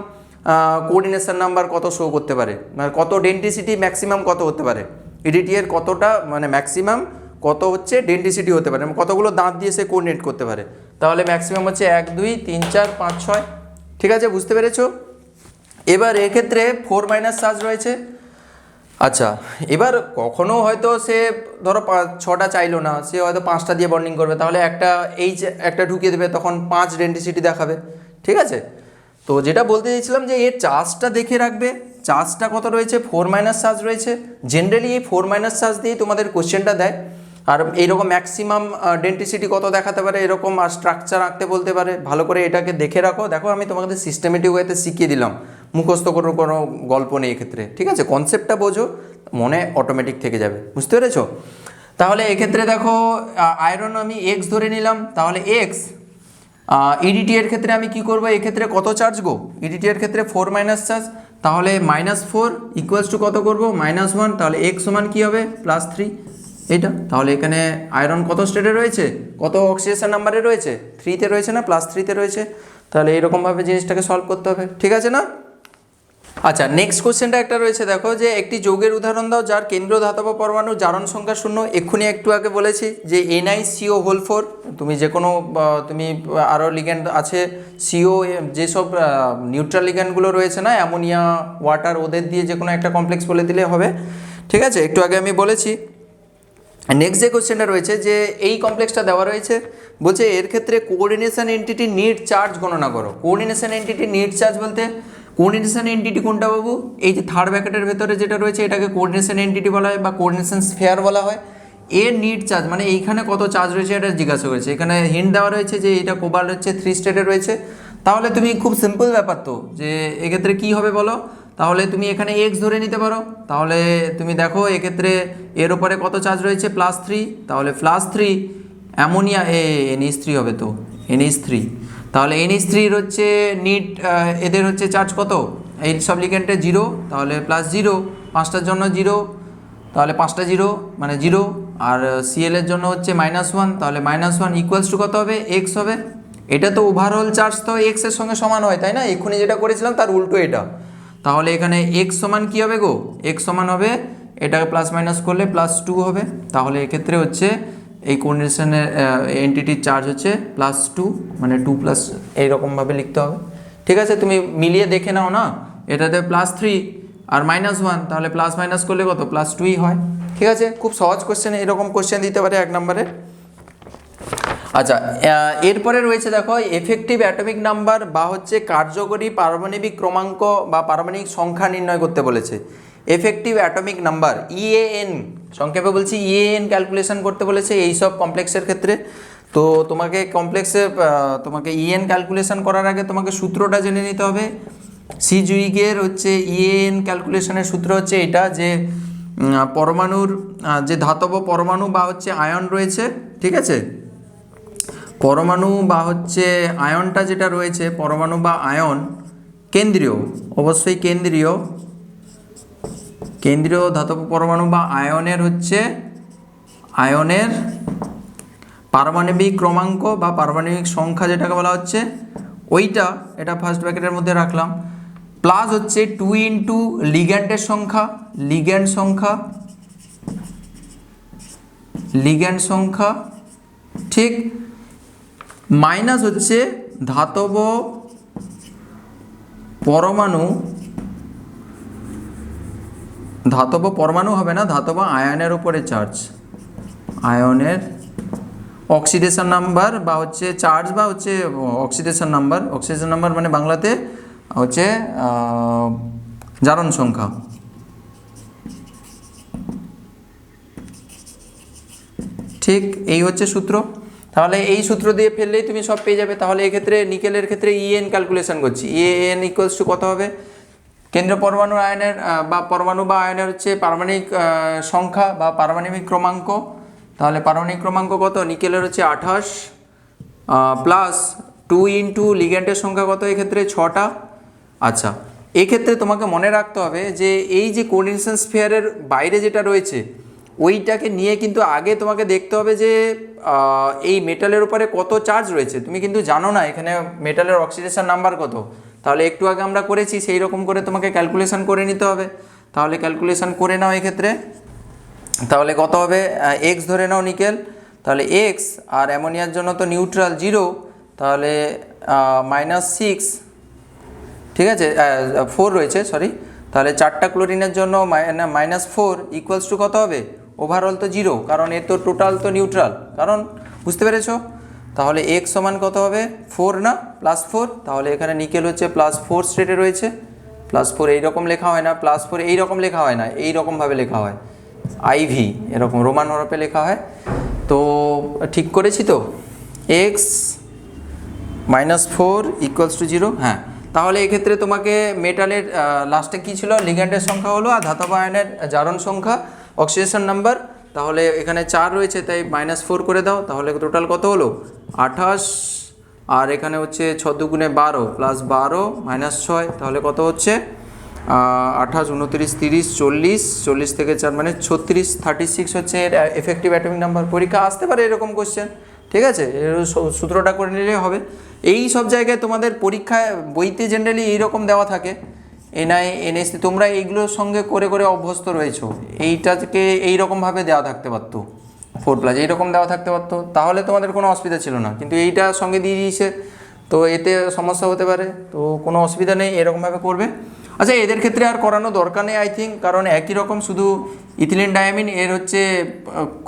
কোঅর্ডিনেশন নাম্বার কত শো করতে পারে, মানে কত ডেন্টিসিটি ম্যাক্সিমাম কত হতে পারে, ইডিটিএর কতটা মানে ম্যাক্সিমাম কত হচ্ছে ডেন্টিসিটি হতে পারে, মানে কতগুলো দাঁত দিয়ে সে কোঅর্ডিনেট করতে পারে। তাহলে ম্যাক্সিমাম হচ্ছে 1 2 3 4 5 6, ঠিক আছে? বুঝতে পেরেছো? এবার এক্ষেত্রে 4- চার্জ রয়েছে। আচ্ছা, এবার কখনো হয়তো সে ধরো 6টা চাইলো না, সে হয়তো 5টা দিয়ে বন্ডিং করবে, তাহলে একটা ঢুকিয়ে দেবে, তখন 5 ডেন্টিসিটি দেখাবে, ঠিক আছে? তো যেটা বলতে চাইছিলাম যে এর চার্জটা দেখে রাখবে, চার্জটা কত রয়েছে? 4- চার্জ রয়েছে। জেনারেলি এই 4- চার্জ দিয়েই তোমাদের কোশ্চেনটা দেয়। আর এইরকম ম্যাক্সিমাম ডেন্টিসিটি কত দেখাতে পারে এরকম আর স্ট্রাকচার আঁকতে বলতে পারে। ভালো করে এটাকে দেখে রাখো। দেখো আমি তোমাদের সিস্টেমেটিক ওয়েতে শিখিয়ে দিলাম, মুখস্থ কোনো গল্প নেই এক্ষেত্রে, ঠিক আছে? কনসেপ্টটা বোঝো, মনে অটোমেটিক থেকে যাবে, বুঝতে পেরেছো? তাহলে এক্ষেত্রে দেখো আয়রন আমি এক্স ধরে নিলাম, তাহলে এক্স। ইডিটি এর ক্ষেত্রে আমি কি করব, এক্ষেত্রে কত চার্জ গো? ইডিটি এর ক্ষেত্রে 4- চার্জ, তাহলে -4 ইকুয়ালস টু কত করব? -1, তাহলে x সমান কী হবে? +3, এটা। তাহলে এখানে আয়রন কত স্টেটে রয়েছে, কত অক্সিডেশন নাম্বারে রয়েছে? 3-তে রয়েছে না +3-তে রয়েছে। তাহলে এরকমভাবে জিনিসটাকে সলভ করতে হবে, ঠিক আছে না? আচ্ছা, নেক্সট কোশ্চেনটা একটা রয়েছে, দেখো যে একটি যৌগের উদাহরণ দাও যার কেন্দ্রীয় ধাতব পরমাণুর জারণ সংখ্যা 0। এক্ষুনি একটু আগে বলেছি যে NiCO4, তুমি যে কোনো তুমি আরও লিগ্যান্ড আছে CO, যেসব নিউট্রাল লিগ্যান্ডগুলো রয়েছে না, অ্যামোনিয়া, ওয়াটার, ওদের দিয়ে যে কোনো একটা কমপ্লেক্স বলে দিলে হবে, ঠিক আছে? একটু আগে আমি বলেছি। নেক্সট যে কোশ্চেনটা রয়েছে যে এই কমপ্লেক্সটা দেওয়া রয়েছে, বলছে এর ক্ষেত্রে কোঅর্ডিনেশন এন্টিটি নিট চার্জ গণনা করো। কোঅর্ডিনেশন এন্টিটি নিট চার্জ বলতে কোঅর্ডিনেশন এন্টিটি কোনটা বাবু? এই যে থার্ড ব্র্যাকেটের ভেতরে যেটা রয়েছে এটাকে কোঅর্ডিনেশন এন্টিটি বলা হয় বা কোঅর্ডিনেশন স্ফিয়ার বলা হয়। এর নিট চার্জ মানে এইখানে কত চার্জ রয়েছে এটা জিজ্ঞাসা করেছে। এখানে হিন্ট দেওয়া রয়েছে যে এটা কোবাল্ট হচ্ছে 3 স্টেটে রয়েছে। তাহলে তুমি খুব সিম্পল ব্যাপার তো, যে এক্ষেত্রে কি হবে বলো? তাহলে তুমি এখানে এক্স ধরে নিতে পারো। তাহলে তুমি দেখো এক্ষেত্রে এর ওপরে কত চার্জ রয়েছে? +3, তাহলে +3 অ্যামোনিয়া NH3 হবে, তো NH3। তাহলে NH3 হচ্ছে নিট, এদের হচ্ছে চার্জ কত, এই সব লিগ্যান্ডে 0, তাহলে +0, 5টার জন্য 0, তাহলে 5টা 0 মানে 0, আর Cl এর জন্য হচ্ছে -1, তাহলে -1 ইকুয়ালস টু কত হবে, x হবে। এটা তো ওভারঅল চার্জ তো x এর সঙ্গে সমান হয়, তাই না? এক্ষুনি যেটা করেছিলাম তার উল্টো এটা। তাহলে এখানে x সমান কী হবে গো, x সমান হবে, এটাকে প্লাস মাইনাস করলে +2 হবে। তাহলে এক্ষেত্রে হচ্ছে এই কোঅর্ডিনেশনের এন্টিটির চার্জ হচ্ছে +2, মানে 2+ এইরকমভাবে লিখতে হবে। ঠিক আছে, তুমি মিলিয়ে দেখে নাও না, এটাতে +3 আর -1, তাহলে প্লাস মাইনাস করলে কত, +2ই হয়। ঠিক আছে, খুব সহজ কোশ্চেন, এরকম কোশ্চেন দিতে পারে 1 নম্বরে। আচ্ছা, এরপরে রয়েছে দেখো এফেক্টিভ অ্যাটমিক নাম্বার বা হচ্ছে কার্যকরী পারমাণবিক ক্রমাঙ্ক বা পারমাণবিক সংখ্যা নির্ণয় করতে বলেছে। এফেক্টিভ অ্যাটমিক নাম্বার EAN, সংক্ষেপে বলছি EAN ক্যালকুলেশন করতে বলেছে এই সব কমপ্লেক্সের ক্ষেত্রে। তো তোমাকে কমপ্লেক্সে তোমাকে EAN ক্যালকুলেশন করার আগে তোমাকে সূত্রটা জেনে নিতে হবে। সিজুইগের হচ্ছে EAN ক্যালকুলেশনের সূত্র হচ্ছে এটা, যে পরমাণুর যে ধাতব পরমাণু বা হচ্ছে আয়ন রয়েছে, ঠিক আছে, পরমাণু বা হচ্ছে আয়নটা যেটা রয়েছে, পরমাণু বা আয়ন কেন্দ্রীয়, অবশ্যই কেন্দ্রীয় ধাতব পরমাণু বা আয়নের হচ্ছে আয়নের পারমাণবিক ক্রমাঙ্ক বা পারমাণবিক সংখ্যা যেটাকে বলা হচ্ছে ওইটা, এটা ফার্স্ট ব্র্যাকেটের মধ্যে রাখলাম, প্লাস হচ্ছে 2 ইন্টু লিগ্যান্ডের সংখ্যা, লিগ্যান্ড সংখ্যা, ঠিক, মাইনাস হচ্ছে ধাতব পরমাণু হবে না, ধাতব আয়নের উপরে চার্জ, আয়নের অক্সিডেশন নাম্বার বা হচ্ছে চার্জ বা হচ্ছে অক্সিডেশন নাম্বার মানে বাংলাতে হচ্ছে জারণ সংখ্যা। ঠিক, এই হচ্ছে সূত্র। তাহলে এই সূত্র দিয়ে ফেললেই তুমি সব পেয়ে যাবে। তাহলে এক্ষেত্রে নিকেলের ক্ষেত্রে EAN ক্যালকুলেশন করছি, EAN ইকুয়ালস টু কত হবে, কেন্দ্র পরমাণু আয়নের বা পরমাণু বা আয়নের হচ্ছে পারমাণবিক সংখ্যা বা পারমাণবিক ক্রমাঙ্ক। তাহলে পারমাণবিক ক্রমাঙ্ক কত, নিকেলের হচ্ছে 28, প্লাস 2 ইন্টু লিগ্যান্ডের সংখ্যা কত, এক্ষেত্রে 6টা। আচ্ছা, এক্ষেত্রে তোমাকে মনে রাখতে হবে যে এই যে কোঅর্ডিনেশন স্ফিয়ারের বাইরে যেটা রয়েছে ওইটাকে নিয়ে কিন্তু আগে তোমাকে দেখতে হবে যে এই মেটালের উপরে কত চার্জ রয়েছে। তুমি কিন্তু জানো না এখানে মেটালের অক্সিডেশন নাম্বার কত, তাহলে একটু আগে আমরা করেছি সেই রকম করে তোমাকে ক্যালকুলেশন করে নিতে হবে। তাহলে ক্যালকুলেশন করে নাও এক্ষেত্রে, তাহলে কত হবে, x ধরে নাও নিকেল, তাহলে x, আর অ্যামোনিয়ার জন্য তো নিউট্রাল 0, তাহলে -6, ঠিক আছে, 4 রয়েছে, সরি, তাহলে 4টা ক্লোরিনের জন্য -4 ইকুয়ালস টু কত হবে, ওভারঅল তো 0, কারণ এর তো টোটাল তো নিউট্রাল, কারণ বুঝতে পেরেছো। তাহলে x সমান কত হবে, 4 না, +4, তাহলে এখানে নিকেল হচ্ছে +4 স্টেটে রয়েছে, +4 এইরকম লেখা হয় না, +4 এইরকম লেখা হয় না, এইরকমভাবে লেখা হয়, IV এরকম রোমান হরফে লেখা হয়। তো ঠিক করেছি তো, x -4 ইকুয়ালস টু 0, হ্যাঁ। তাহলে এক্ষেত্রে তোমাকে মেটালের লাস্টে কী ছিল, লিগ্যান্ডের সংখ্যা হলো, আর ধাতব আয়নের জারণ সংখ্যা, অক্সিডেশন নাম্বার, তাহলে এখানে 4 রয়েছে তাই -4 করে দাও, তাহলে টোটাল কত হলো 28, আর এখানে হচ্ছে 6 দুগুণে 12 + 12 -6, তাহলে কত হচ্ছে 28, 29, 30, 40 থেকে 4 মানে 36, 36 হচ্ছে এর এফেক্টিভ অ্যাটমিক নাম্বার। পরীক্ষা আসতে পারে এরকম কোশ্চেন, ঠিক আছে, এর সূত্রটা করে নিলেই হবে। এই সব জায়গায় তোমাদের পরীক্ষায় বইতে জেনারেলি এইরকম দেওয়া থাকে, NI NSC, তোমরা এইগুলোর সঙ্গে করে করে অভ্যস্ত রয়েছো, এইটাকে এইরকমভাবে দেওয়া থাকতে পারতো, 4+ এইরকম দেওয়া থাকতে পারতো, তাহলে তোমাদের কোনো অসুবিধা ছিল না, কিন্তু এইটা সঙ্গে দিয়ে দিয়েছে তো এতে সমস্যা হতে পারে, তো কোনো অসুবিধা নেই, এরকমভাবে করবে। আচ্ছা, এদের ক্ষেত্রে আর করানো দরকার নেই আই থিঙ্ক, কারণ একই রকম, শুধু ইথিলিন ডায়ামিন এর হচ্ছে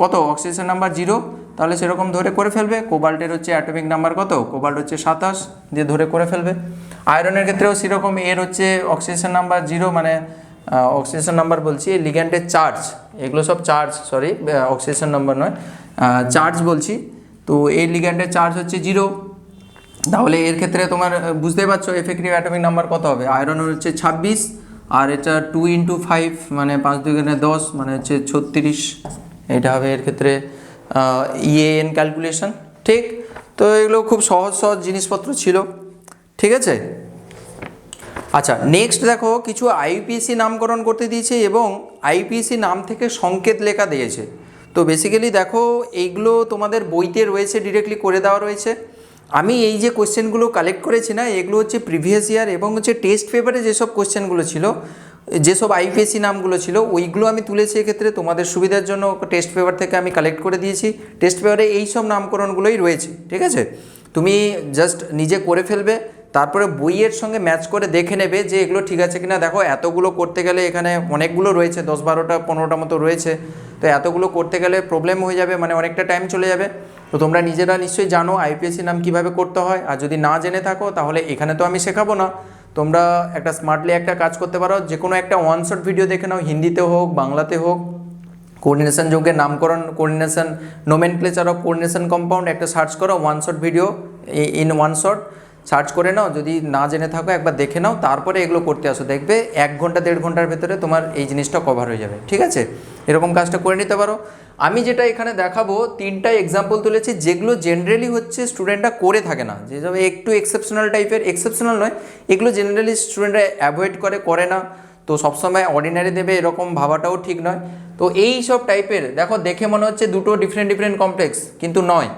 কত অক্সিডেশন নাম্বার 0, তাহলে সেরকম ধরে করে ফেলবে। কোবাল্টের হচ্ছে অ্যাটমিক নাম্বার কত, কোবাল্ট হচ্ছে 27, দিয়ে ধরে করে ফেলবে। আয়রনের ক্ষেত্রেও সেরকম, এর হচ্ছে অক্সিডেশন নাম্বার 0, মানে অক্সিডেশন নাম্বার বলছি, লিগ্যান্ডের চার্জ, এগুলো সব চার্জ, সরি অক্সিডেশন নাম্বার নয়, চার্জ বলছি। তো এই লিগ্যান্ডের চার্জ হচ্ছে 0, তাহলে এর ক্ষেত্রে তোমার বুঝতেই পারছো এফেক্টিভ অ্যাটমিক নাম্বার কত হবে। আয়রনের হচ্ছে 26, আর এটা 2 × 5 মানে 5 2 10 মানে হচ্ছে 36, এটা হবে এর ক্ষেত্রে EAN ক্যালকুলেশন। ঠিক, তো এগুলো খুব সহজ সহজ জিনিসপত্র ছিল, ঠিক আছে। আচ্ছা, নেক্সট দেখো কিছু আইপিএসসি নামকরণ করতে দিয়েছে এবং আইপিএসসি নাম থেকে সংকেত লেখা দিয়েছে। তো বেসিক্যালি দেখো এইগুলো তোমাদের বইতে রয়েছে, ডিরেক্টলি করে দেওয়া রয়েছে। আমি এই যে কোশ্চেনগুলো কালেক্ট করেছি না, এগুলো হচ্ছে প্রিভিয়াস ইয়ার এবং হচ্ছে টেস্ট পেপারে যেসব কোশ্চেনগুলো ছিল, যেসব আইপিএসসি নামগুলো ছিল ওইগুলো আমি তুলেছি এক্ষেত্রে তোমাদের সুবিধার জন্য। টেস্ট পেপার থেকে আমি কালেক্ট করে দিয়েছি, টেস্ট পেপারে এই সব নামকরণগুলোই রয়েছে, ঠিক আছে। তুমি জাস্ট নিজে করে ফেলবে, তারপরে বইয়ের সঙ্গে ম্যাচ করে দেখে নেবে যে এগুলো ঠিক আছে কিনা। দেখো এতগুলো করতে গেলে এখানে অনেকগুলো রয়েছে, 10, 12টা 15টা মতো রয়েছে, তো এতগুলো করতে গেলে প্রবলেম হয়ে যাবে, মানে অনেকটা টাইম চলে যাবে। তো তোমরা নিজেরা নিশ্চয়ই জানো আইপিএসসি নাম কীভাবে করতে হয়, আর যদি না জেনে থাকো তাহলে এখানে তো আমি শেখাবো না। তোমরা একটা স্মার্টলি একটা কাজ করতে পারো, যে কোনো একটা ওয়ান শট ভিডিও দেখে নাও, হিন্দিতে হোক বাংলাতে হোক, কোঅর্ডিনেশন যৌগের নামকরণ, coordination nomenclature of coordination compound, একটা সার্চ করো one shot video in one shot, search করে নাও। যদি না জেনে থাকো একবার দেখে নাও, তারপরে এগুলো করতে আসো, দেখবে 1 ঘন্টা 1.5 ঘন্টার ভেতরে তোমার এই জিনিসটা কভার হয়ে যাবে, ঠিক আছে। এরকম কাজটা করে নিতে পারো। আমি যেটা এখানে দেখাবো 3টা এক্সাম্পল তুলেছি যেগুলো জেনারেলি হচ্ছে স্টুডেন্টরা করে থাকে না, যেসব একটু এক্সেপশনাল টাইপের, এক্সেপশনাল নয়, এগুলো জেনারেলি স্টুডেন্টরা অ্যাভয়েড করে না। তো সবসময় অর্ডিনারি দেবে এরকম ভাবাটাও ঠিক নয়। তো এই সব টাইপের দেখো, দেখে মনে হচ্ছে দুটো ডিফারেন্ট কমপ্লেক্স, কিন্তু নয়।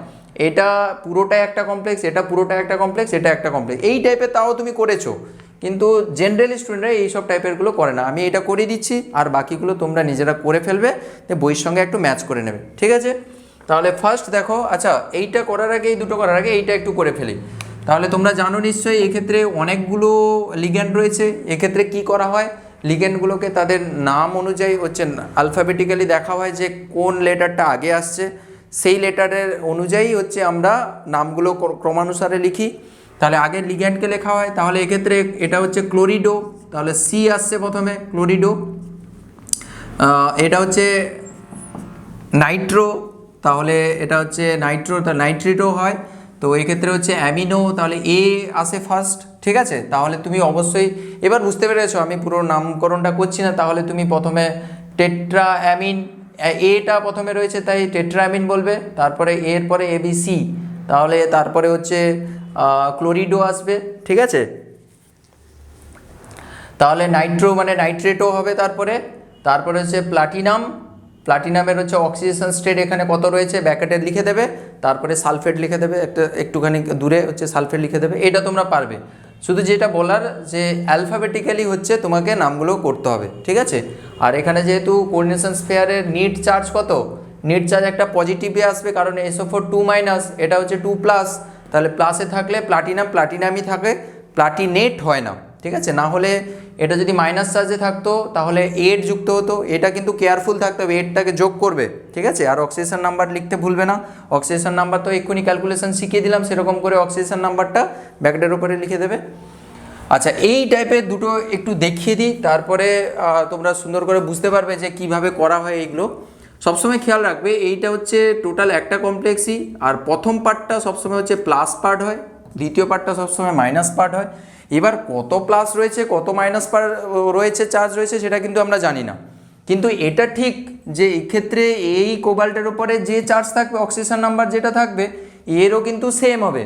এটা পুরোটাই একটা কমপ্লেক্স, এটা পুরোটাই একটা কমপ্লেক্স, এটা একটা কমপ্লেক্স, এই টাইপের তাও তুমি করেছো, কিন্তু জেনারেলি স্টুডেন্টরা এইসব টাইপেরগুলো করে না। আমি এটা করে দিচ্ছি, আর বাকিগুলো তোমরা নিজেরা করে ফেলবে, বইয়ের সঙ্গে একটু ম্যাচ করে নেবে, ঠিক আছে। তাহলে ফার্স্ট দেখো, আচ্ছা এইটা করার আগে, এই দুটো করার আগে এইটা একটু করে ফেলি। তাহলে তোমরা জানো নিশ্চয়ই এক্ষেত্রে অনেকগুলো লিগ্যান্ড রয়েছে। এক্ষেত্রে কি করা হয়, লিগ্যান্ডগুলোকে তাদের নাম অনুযায়ী হচ্ছে আলফাবেটিক্যালি দেখা হয়, যে কোন লেটারটা আগে আসছে সেই লেটারের অনুযায়ী হচ্ছে আমরা নামগুলো ক্রমানুসারে লিখি। তাহলে আগে লিগ্যান্ডকে লেখা হয়, তাহলে এক্ষেত্রে এটা হচ্ছে ক্লোরিডো, তাহলে সি আসছে প্রথমে, ক্লোরিডো। এটা হচ্ছে নাইট্রো, তাহলে এটা হচ্ছে নাইট্রো, তাহলে নাইট্রিটো হয়। তো এক্ষেত্রে হচ্ছে অ্যামিনো, তাহলে এ আসে ফার্স্ট, ঠিক আছে। তাহলে তুমি অবশ্যই এবার বুঝতে পেরেছো, আমি পুরো নামকরণটা করছি না। তাহলে তুমি প্রথমে টেট্রা অ্যামিন, এটা প্রথমে রয়েছে তাই টেট্রামিন বলবে, তারপরে এর পরে ABC, তাহলে তারপরে হচ্ছে ক্লোরিডো আসবে, ঠিক আছে। তাহলে নাইট্রো মানে নাইট্রেটো হবে, তারপরে হচ্ছে প্লাটিনাম, প্লাটিনামের হচ্ছে অক্সিডেশন স্টেট এখানে কত রয়েছে ব্র্যাকেটে লিখে দেবে, তারপরে সালফেট লিখে দেবে, একটুখানি দূরে হচ্ছে সালফেট লিখে দেবে। এটা তোমরা পারবে, শুধু যেটা বলার যে অ্যালফাবেটিক্যালি হচ্ছে তোমাকে নামগুলো করতে হবে, ঠিক আছে। আর এখানে যেহেতু কোঅর্ডিনেশন স্ফিয়ারের নিট চার্জ কত, নিট চার্জ একটা পজিটিভে আসবে, কারণ SO4 2-, এটা হচ্ছে 2+, তাহলে প্লাসে থাকলে প্লাটিনামই থাকে, প্লাটিনেট হয় না, ঠিক আছে। না হলে এটা যদি মাইনাস চার্জে থাকতো তাহলে 8 যুক্ত হতো। এটা কিন্তু কেয়ারফুল থাকতে হবে, 8টাকে যোগ করবে, ঠিক আছে। আর অক্সিডেশন নাম্বার লিখতে ভুলবে না। অক্সিডেশন নাম্বার তো এক্ষুনি ক্যালকুলেশন শিখিয়ে দিলাম, সেরকম করে অক্সিডেশন নাম্বারটা ব্র্যাকেটের উপরে লিখে দেবে। আচ্ছা, এই টাইপের দুটো একটু দেখিয়ে দিই, তারপরে তোমরা সুন্দর করে বুঝতে পারবে যে কিভাবে করা হয় এইগুলো। সবসময় খেয়াল রাখবে, এইটা হচ্ছে টোটাল একটা কমপ্লেক্সই, আর প্রথম পার্টটা সবসময় হচ্ছে প্লাস পার্ট হয়, দ্বিতীয় পার্টটা সবসময় মাইনাস পার্ট হয়। এবার কত প্লাস রয়েছে কত মাইনাস রয়েছে চার্জ রয়েছে সেটা কিন্তু আমরা জানি না, কিন্তু এটা ঠিক যে এক্ষেত্রে এই কোবাল্টের উপরে যে চার্জ থাকবে, অক্সিডেশন নাম্বার যেটা থাকবে এরও কিন্তু সেম হবে।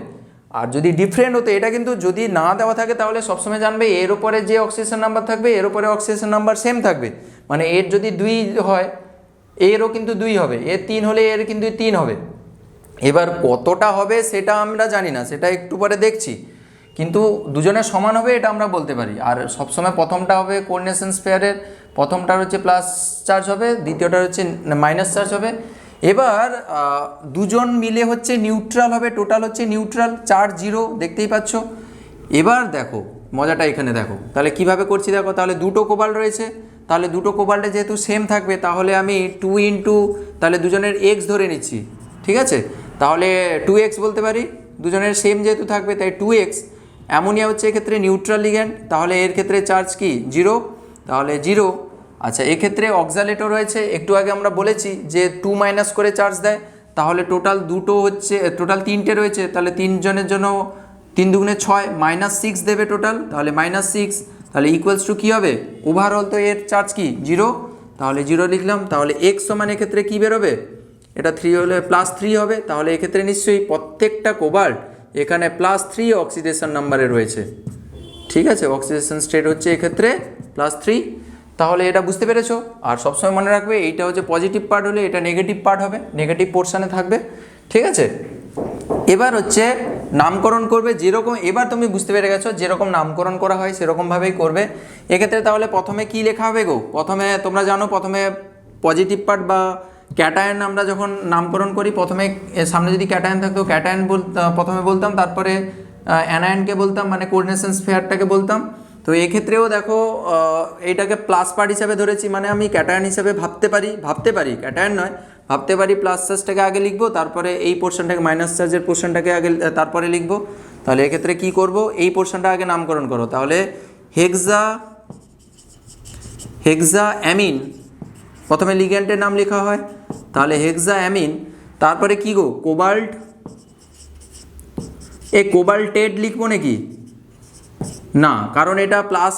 আর যদি ডিফারেন্ট হতো, এটা কিন্তু যদি না দেওয়া থাকে তাহলে সবসময় জানবে এর উপরে যে অক্সিডেশন নাম্বার থাকবে এর উপরে অক্সিডেশন নাম্বার সেম থাকবে। মানে এর যদি 2 হয় এরও কিন্তু 2 হবে, এর 3 হলে এর কিন্তু 3 হবে। এবার কতটা হবে সেটা আমরা জানি না, সেটা একটু পরে দেখছি, কিন্তু দুজনের সমান হবে এটা আমরা বলতে পারি। আর সবসময় প্রথমটা হবে কোঅর্ডিনেশন স্ফিয়ারের, প্রথমটার হচ্ছে প্লাস চার্জ হবে, দ্বিতীয়টার হচ্ছে মাইনাস চার্জ হবে। এবার দুজন মিলে হচ্ছে নিউট্রাল হবে, টোটাল হচ্ছে নিউট্রাল, চার্জ 0 দেখতেই পাচ্ছ। এবার দেখো মজাটা এখানে দেখো, তাহলে কিভাবে করছি দেখো। তাহলে দুটো কোবাল্ট রয়েছে, তাহলে দুটো কোবাল্টে যেহেতু সেম থাকবে তাহলে আমি 2 ইন্টু, তাহলে দুজনের x ধরে নিচ্ছি, ঠিক আছে। তাহলে 2x বলতে পারি, দুজনের সেম যেহেতু থাকবে তাই 2x। অ্যামোনিয়া হচ্ছে এক্ষেত্রে নিউট্রাল লিগ্যান্ড, তাহলে এর ক্ষেত্রে চার্জ কি 0, তাহলে 0। আচ্ছা, এক্ষেত্রে অক্সালেটও রয়েছে, একটু আগে আমরা বলেছি যে 2- করে চার্জ দেয়, তাহলে টোটাল দুটো হচ্ছে, টোটাল 3টে রয়েছে, তাহলে 3 জনের জন্য 3 দুগুণে 6, -6 দেবে টোটাল, তাহলে -6, তাহলে ইকুয়ালস টু কী হবে, ওভারঅল তো এর চার্জ কি 0, তাহলে 0 লিখলাম। তাহলে x সমান এক্ষেত্রে কী বেরোবে, এটা 3 হলে +3 হবে, তাহলে এক্ষেত্রে নিশ্চয়ই প্রত্যেকটা কোবাল্ট এখানে +3 অক্সিডেশন নাম্বারে রয়েছে। ঠিক আছে, অক্সিডেশন স্টেট হচ্ছে এক্ষেত্রে +3। তাহলে এটা বুঝতে পেরেছো। আর সবসময় মনে রাখবে এইটা হচ্ছে পজিটিভ পার্ট হলে এটা নেগেটিভ পার্ট হবে, নেগেটিভ পোর্শনে থাকবে। ঠিক আছে, এবার হচ্ছে নামকরণ করবে যেরকম, এবার তুমি বুঝতে পেরে গেছো যেরকম নামকরণ করা হয় সেরকমভাবেই করবে এক্ষেত্রে। তাহলে প্রথমে কি লেখা হবে গো? প্রথমে তোমরা জানো, প্রথমে পজিটিভ পার্ট বা ক্যাটায়ন আমরা যখন নামকরণ করি, প্রথমে সামনে যদি ক্যাটায়ন থাকতো ক্যাটায়ন প্রথমে বলতাম, তারপরে অ্যানায়নকে বলতাম, মানে কোঅর্ডিনেশন স্ফিয়ারটাকে বলতাম। তো এক্ষেত্রেও দেখো এইটাকে প্লাস পার্ট হিসাবে ধরেছি, মানে আমি ক্যাটায়ন হিসাবে ভাবতে পারি ক্যাটায়ন নয়, ভাবতে পারি প্লাস চার্জটাকে আগে লিখবো, তারপরে এই পোর্শনটাকে মাইনাস চার্জের পোর্শনটাকে আগে তারপরে লিখবো। তাহলে এক্ষেত্রে কি করব, এই পোর্শনটা আগে নামকরণ করো। তাহলে হেক্সা অ্যামিন, প্রথমে লিগ্যান্ডের নাম লেখা হয়, তাহলে হেক্সা অ্যামিন। তারপরে কি গো, কোবাল্ট, এই কোবাল্টেড লিখবো নাকি? না, কারণ এটা প্লাস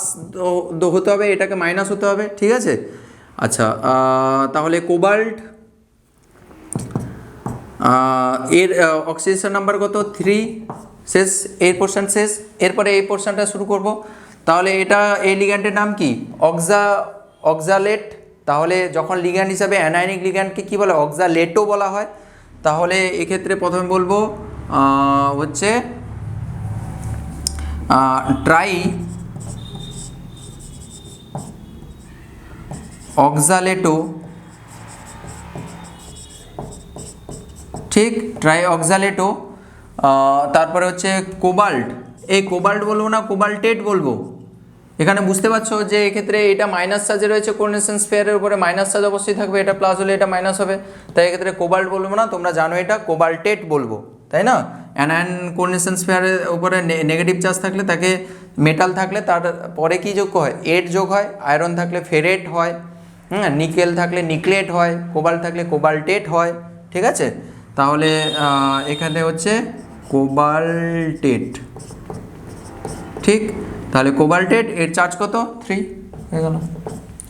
হতে হবে, এটাকে মাইনাস হতে হবে। ঠিক আছে, আচ্ছা, তাহলে কোবাল্ট, এর অক্সিডেশন নাম্বার কত? 3, শেষ, এর পোর্শন শেষ। এরপরে এই পোর্শনটা শুরু করব। তাহলে এটা এই লিগ্যান্ডের নাম কি? অক্সালেট। তাহলে যখন লিগ্যান্ড হিসাবে অ্যানায়নিক লিগ্যান্ডকে কী বলে? অক্সালেটও বলা হয়। তাহলে এক্ষেত্রে প্রথমে বলবো হচ্ছে ট্রাই অক্সালেটো। ঠিক, ট্রাই অক্সালেটো। তারপরে হচ্ছে কোবাল্ট, এই কোবাল্ট বলবো না, কোবাল্টেট বলবো। এখানে বুঝতে পারছো যে এক্ষেত্রে এটা মাইনাস চার্জে রয়েছে, কোঅর্ডিনেশন স্ফিয়ারের উপরে মাইনাস চার্জ অবশ্যই থাকবে, এটা প্লাস হলে এটা মাইনাস হবে, তাই এক্ষেত্রে কোবাল্ট বলবো না, তোমরা জানো এটা কোবাল্টেট বলবো, তাই না? অ্যানায়ন কোঅর্ডিনেশন স্ফিয়ারের উপরে নেগেটিভ চার্জ থাকলে তাকে, মেটাল থাকলে তার পরে কি যোগ হয়? এড যোগ হয়। আয়রন থাকলে ফেরেট হয়, নিকেল থাকলে নিকলেট হয়, কোবাল্ট থাকলে কোবাল্টেট হয়। ঠিক আছে, তাহলে এখানে হচ্ছে কোবাল্টেট। ঠিক, তাহলে কোবাল্টেট, এর চার্জ কত? 3 হয়ে গেল।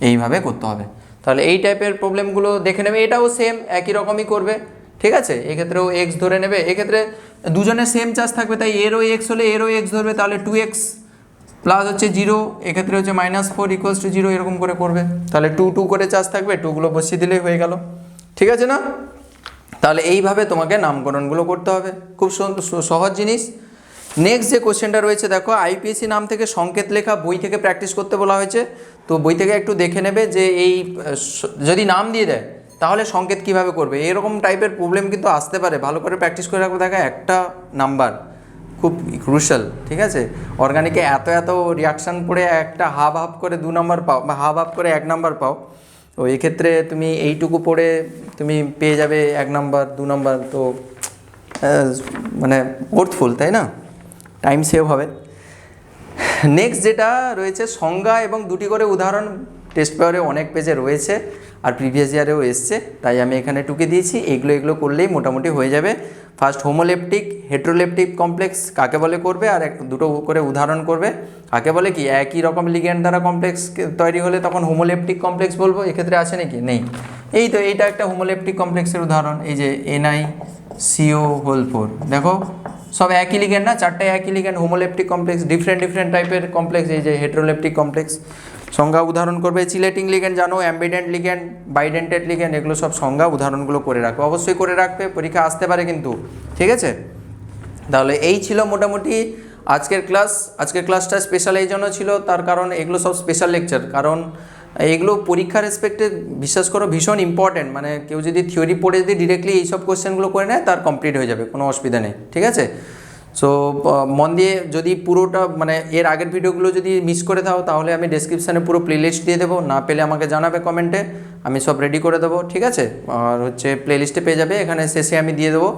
এইভাবে করতে হবে। তাহলে এই টাইপের প্রবলেমগুলো দেখে নেবে। এটাও সেম একই রকমই করবে। ঠিক আছে, এক্ষেত্রেও এক্স ধরে নেবে। এক্ষেত্রে দুজনের সেম চার্জ থাকবে, তাই এরও এক্স হলে এরও এক্স ধরবে, তাহলে 2x প্লাস হচ্ছে 0, এক্ষেত্রে হচ্ছে -4 = 0, এরকম করে করবে। তাহলে 2 করে চার্জ থাকবে, 2গুলো বসিয়ে দিলেই হয়ে গেল। ঠিক আছে না? তাহলে এইভাবে তোমাকে নামকরণগুলো করতে হবে, খুব সহজ জিনিস। নেক্সট যে কোশ্চেনটা রয়েছে দেখো, আইপিএসসি নাম থেকে সংকেত লেখা, বই থেকে প্র্যাকটিস করতে বলা হয়েছে। তো বই থেকে একটু দেখে নেবে যে এই যদি নাম দিয়ে দেয় তাহলে সংকেত কিভাবে করবে, এরকম টাইপের প্রবলেম কিন্তু আসতে পারে। ভালো করে প্র্যাকটিস করে রাখবো। দেখা একটা নাম্বার খুব ক্রুশাল। ঠিক আছে, অর্গানিকে এত রিয়াকশান পড়ে একটা হাফ করে 2 নাম্বার পাও, বা হাফ করে 1 নাম্বার পাও। তো এক্ষেত্রে তুমি এইটুকু পড়ে তুমি পেয়ে যাবে 1 নাম্বার 2 নাম্বার, তো মানে ওর্থফুল, তাই না? টাইম সেভ হবে। নেক্সট যেটা রয়েছে সংজ্ঞা এবং 2টি করে উদাহরণ, টেস্ট পেপারে অনেক পেজে রয়েছে আর প্রিভিয়াস ইয়ারেও এসছে, তাই আমি এখানে টুকে দিয়েছি। এগুলো করলেই মোটামুটি হয়ে যাবে। ফার্স্ট হোমোলেপটিক হেটেরোলেপটিক কমপ্লেক্স কাকে বলে করবে, আর 2টো করে উদাহরণ করবে। কাকে বলে কি, একই রকম লিগ্যান্ড দ্বারা কমপ্লেক্স তৈরি হলে তখন হোমোলেপটিক কমপ্লেক্স বলবো। এক্ষেত্রে আছে নাকি? নেই। এই তো এইটা একটা হোমোলেপটিক কমপ্লেক্সের উদাহরণ, এই যে NiCO4। দেখো সব একই লিগ্যান্ড না, 4টাই একই লিগ্যান্ড, হোমোলেপটিক কমপ্লেক্স। ডিফারেন্ট টাইপের কমপ্লেক্স, এই যে হেটেরোলেপটিক কমপ্লেক্স। সংজ্ঞা উদাহরণ করবে। চিলেটিং লিগ্যান্ড জানো, অ্যাম্বিডেন্ট লিগ্যান্ড, বাইডেন্টেড লিগ্যান্ড, এগুলো সব সংজ্ঞা উদাহরণগুলো করে রাখবে, অবশ্যই করে রাখবে, পরীক্ষা আসতে পারে কিন্তু। ঠিক আছে, তাহলে এই ছিল মোটামুটি আজকের ক্লাস। আজকের ক্লাসটা স্পেশাল এই জন্য ছিল, তার কারণ এগুলো সব স্পেশাল লেকচার, কারণ এগুলো পরীক্ষার রেসপেক্টে বিশ্বাস করো ভীষণ ইম্পর্টেন্ট। মানে কেউ যদি থিওরি পড়ে যদি ডিরেক্টলি এইসব কোশ্চেনগুলো করে নেয় তার কমপ্লিট হয়ে যাবে, কোনো অসুবিধা নেই। ঠিক আছে, সো মন দিয়ে যদি পুরোটা, মানে এর আগের ভিডিওগুলো যদি মিস করে দাও তাহলে আমি ডেসক্রিপশানে পুরো প্লেলিস্ট দিয়ে দেবো, না পেলে আমাকে জানাবে কমেন্টে, আমি সব রেডি করে দেবো। ঠিক আছে, আর হচ্ছে প্লেলিস্টে পেয়ে যাবে, এখানে শেষে আমি দিয়ে দেবো,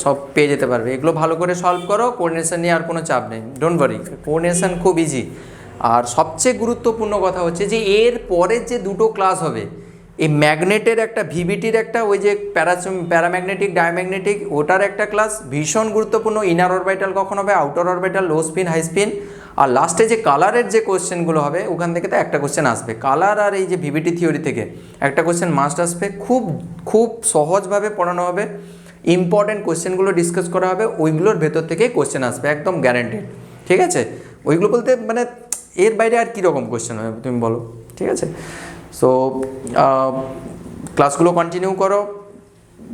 সব পেয়ে যেতে পারবে। এগুলো ভালো করে সলভ করো, কোঅর্ডিনেশন নিয়ে আর কোনো চাপ নেই, ডোন্ট ওয়ারি, কোঅর্ডিনেশন খুব ইজি। আর সবচেয়ে গুরুত্বপূর্ণ কথা হচ্ছে যে এর পরের যে 2টো ক্লাস হবে, এই ম্যাগনেটের একটা ভিভিটির একটা ওই যে প্যারাম্যাগনেটিক ডায়াম্যাগনেটিক ওটার একটা ক্লাস ভীষণ গুরুত্বপূর্ণ। ইনার অরবিটাল কখন হবে, outer orbital, low spin, high spin, আর লাস্টে যে কালারের যে কোশ্চেনগুলো হবে ওখান থেকে তো একটা কোশ্চেন আসবে কালার আর এই যে ভিভিটি থিওরি থেকে একটা কোশ্চেন মাস্ট আসবে। খুব খুব সহজভাবে পড়ানো হবে, ইম্পর্টেন্ট কোশ্চেনগুলো ডিসকাস করা হবে, ওইগুলোর ভেতর থেকেই কোশ্চেন আসবে একদম গ্যারান্টেড। ঠিক আছে, ওইগুলো বলতে মানে এর বাইরে আর কীরকম কোশ্চেন হবে তুমি বলো। ঠিক আছে, সো ক্লাসগুলো কন্টিনিউ করো।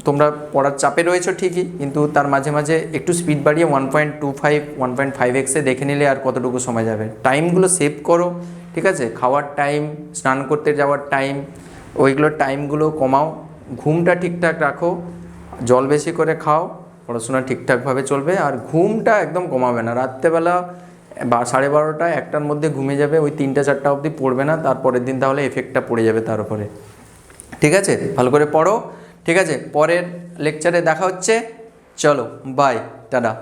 তোমরা পড়ার চাপে রয়েছো ঠিকই, কিন্তু তার মাঝে মাঝে একটু স্পিড বাড়িয়ে 1.25 1.5x দেখে নিলে আর কতটুকু সময় যাবে। টাইমগুলো সেভ করো, ঠিক আছে, খাওয়ার টাইম, স্নান করতে যাওয়ার টাইম, ওইগুলোর টাইমগুলো কমাও, ঘুমটা ঠিকঠাক রাখো, জল বেশি করে খাও, পড়াশোনা ঠিকঠাকভাবে চলবে। আর ঘুমটা একদম কমাবে না, রাত্রেবেলা 12:30 1টার মধ্যে ঘুমিয়ে যাবে, ওই 3টা 4টা অবধি পড়বে না, তারপরের দিন তাহলে এফেক্টটা পড়ে যাবে তার উপরে। ঠিক আছে, ভালো করে পড়ো। ঠিক আছে, পরের লেকচারে দেখা হচ্ছে, চলো বাই, টাটা।